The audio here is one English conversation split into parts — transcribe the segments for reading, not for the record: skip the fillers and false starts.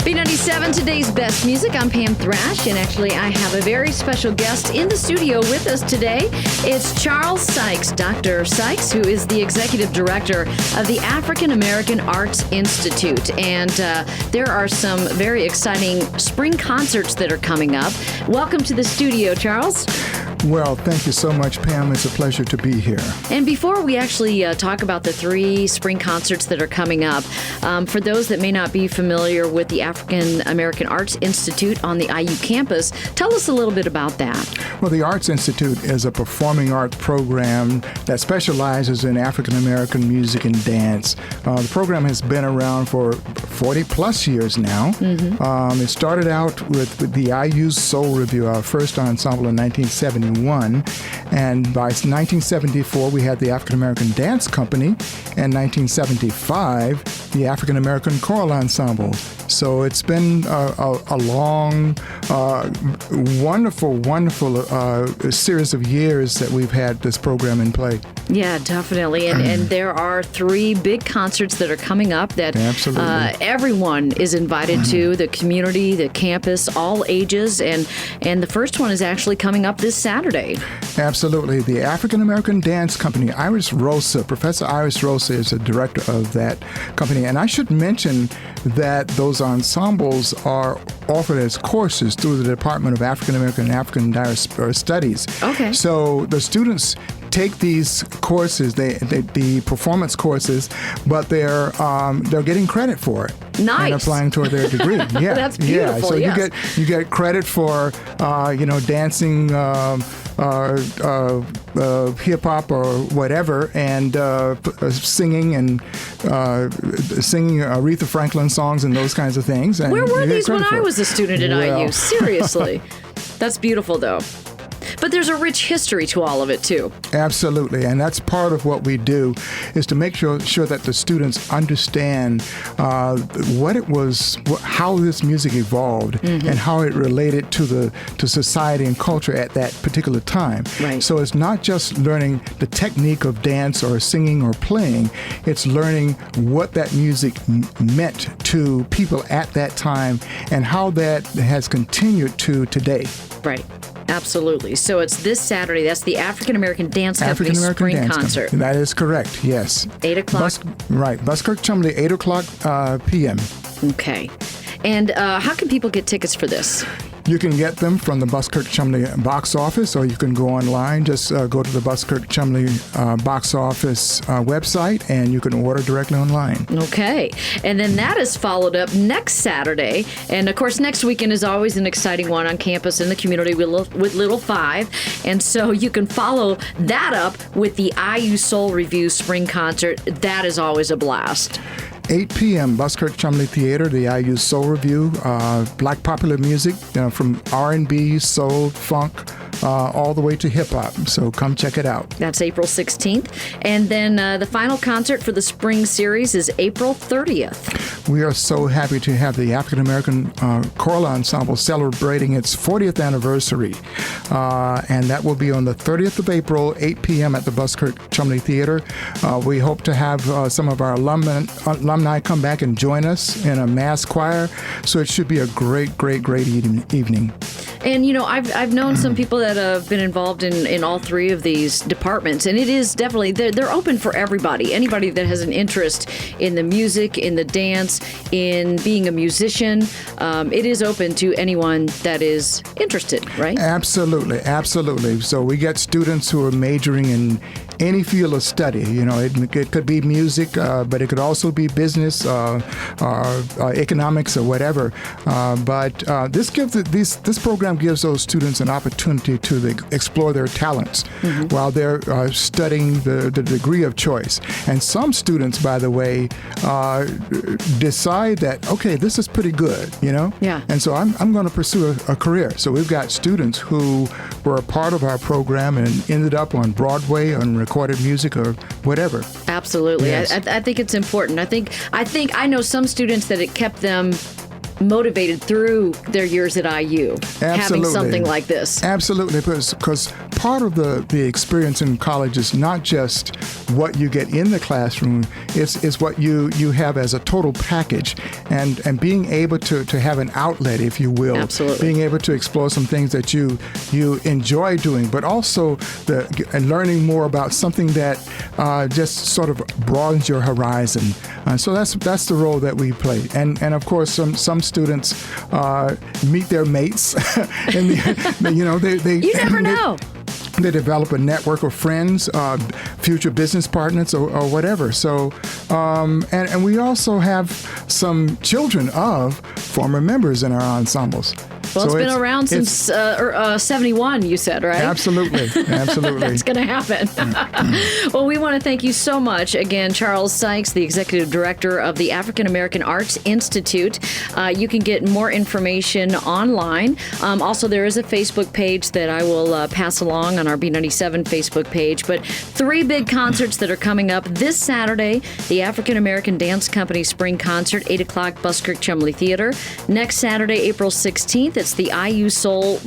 B97, today's best music. I'm Pam Thrash, and actually I have a very special guest in the studio with us today. It's Charles Sykes, Dr. Sykes, who is the executive director of the African American Arts Institute. And there are some very exciting spring concerts that are coming up. Welcome to the studio, Charles. Well, thank you so much, Pam. It's a pleasure to be here. And before we actually talk about the 3 spring concerts that are coming up, for those that may not be familiar with the African American Arts Institute on the IU campus, tell us a little bit about that. Well, the Arts Institute is a performing arts program that specializes in African American music and dance. The program has been around for 40-plus years now. Mm-hmm. It started out with the IU Soul Review, our first ensemble in 1971. And by 1974, we had the African American Dance Company, and 1975, the African American Choral Ensemble. So it's been a long, wonderful series of years that we've had this program in play. Yeah, definitely. And there are 3 big concerts that are coming up that everyone is invited to, the community, the campus, all ages. And the first one is actually coming up this Saturday. Absolutely. The African American Dance Company, Iris Rosa, Professor Iris Rosa is the director of that company. And I should mention that those ensembles are offered as courses through the Department of African American and African Diaspora Studies. Okay. So the students take these courses, the performance courses, but they're getting credit for it. Nice. And applying toward their degree. Yeah. That's beautiful. Yeah. So yes. you get credit for dancing, hip hop or whatever, and singing Aretha Franklin songs and those kinds of things. And where were these when I was a student at IU? Seriously. That's beautiful, though. But there's a rich history to all of it, too. Absolutely. And that's part of what we do, is to make sure that the students understand what it was, how this music evolved, and how it related to society and culture at that particular time. Right. So it's not just learning the technique of dance or singing or playing. It's learning what that music meant to people at that time and how that has continued to today. Right. Absolutely. So it's this Saturday. That's the African American Dance Company Spring Concert. That is correct, yes. 8 o'clock? Right. Buskirk Chumley, 8 o'clock p.m. Okay. And how can people get tickets for this? You can get them from the Buskirk Chumley box office, or you can go online. Just go to the Buskirk Chumley box office website, and you can order directly online. Okay. And then that is followed up next Saturday. And, of course, next weekend is always an exciting one on campus in the community with Little Five. And so you can follow that up with the IU Soul Review Spring Concert. That is always a blast. 8 p.m., Buskirk Chumley Theater, the IU Soul Review, black popular music, from R&B, soul, funk, all the way to hip-hop. So come check it out. That's April 16th. And then the final concert for the spring series is April 30th. We are so happy to have the African American Choral Ensemble celebrating its 40th anniversary. And that will be on the 30th of April, 8 p.m. at the Buskirk Chumley Theater. We hope to have some of our alumni come back and join us in a mass choir. So it should be a great evening. And, I've known some people that have been involved in all 3 of these departments, and it is definitely, they're open for everybody. Anybody that has an interest in the music, in the dance, in being a musician, it is open to anyone that is interested, right? Absolutely. So we get students who are majoring in any field of study. It could be music, but it could also be business, economics, or whatever. But this program gives those students an opportunity to explore their talents while they're studying the degree of choice. And some students, by the way, decide that, okay, this is pretty good, Yeah. And so I'm going to pursue a career. So we've got students who were a part of our program and ended up on Broadway, on recorded music, or whatever. Absolutely. Yes. I think it's important. I think I know some students that it kept them motivated through their years at IU, having something like this. Absolutely, because part of the experience in college is not just what you get in the classroom, it's what you have as a total package, and being able to have an outlet, if you will. Absolutely. Being able to explore some things that you enjoy doing, but also and learning more about something that just sort of broadens your horizon. So that's the role that we play. And of course, some students meet their mates. And they You never know. They develop a network of friends, future business partners, or whatever. So, and we also have some children of former members in our ensembles. Well, it's been around since 71, you said, right? Absolutely. Absolutely. That's going to happen. Well, we want to thank you so much. Again, Charles Sykes, the Executive Director of the African American Arts Institute. You can get more information online. Also, there is a Facebook page that I will pass along on our B97 Facebook page. But 3 big concerts that are coming up this Saturday: the African American Dance Company Spring Concert, 8 o'clock, Buskirk Chumley Theater. Next Saturday, April 16th, it's the IU Soul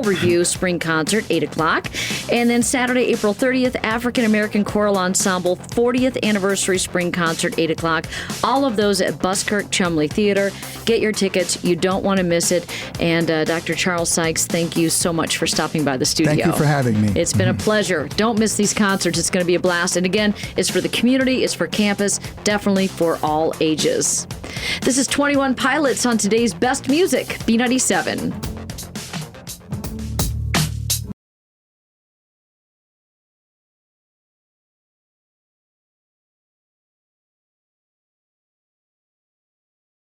Review Spring Concert, 8 o'clock. And then Saturday, April 30th, African American Choral Ensemble 40th Anniversary Spring Concert, 8 o'clock. All of those at Buskirk Chumley Theater. Get your tickets. You don't want to miss it. And Dr. Charles Sykes, thank you so much for stopping by the studio. Thank you for having me. It's been a pleasure. Don't miss these concerts. It's going to be a blast. And again, it's for the community. It's for campus. Definitely for all ages. This is 21 Pilots on today's Best Music, B97.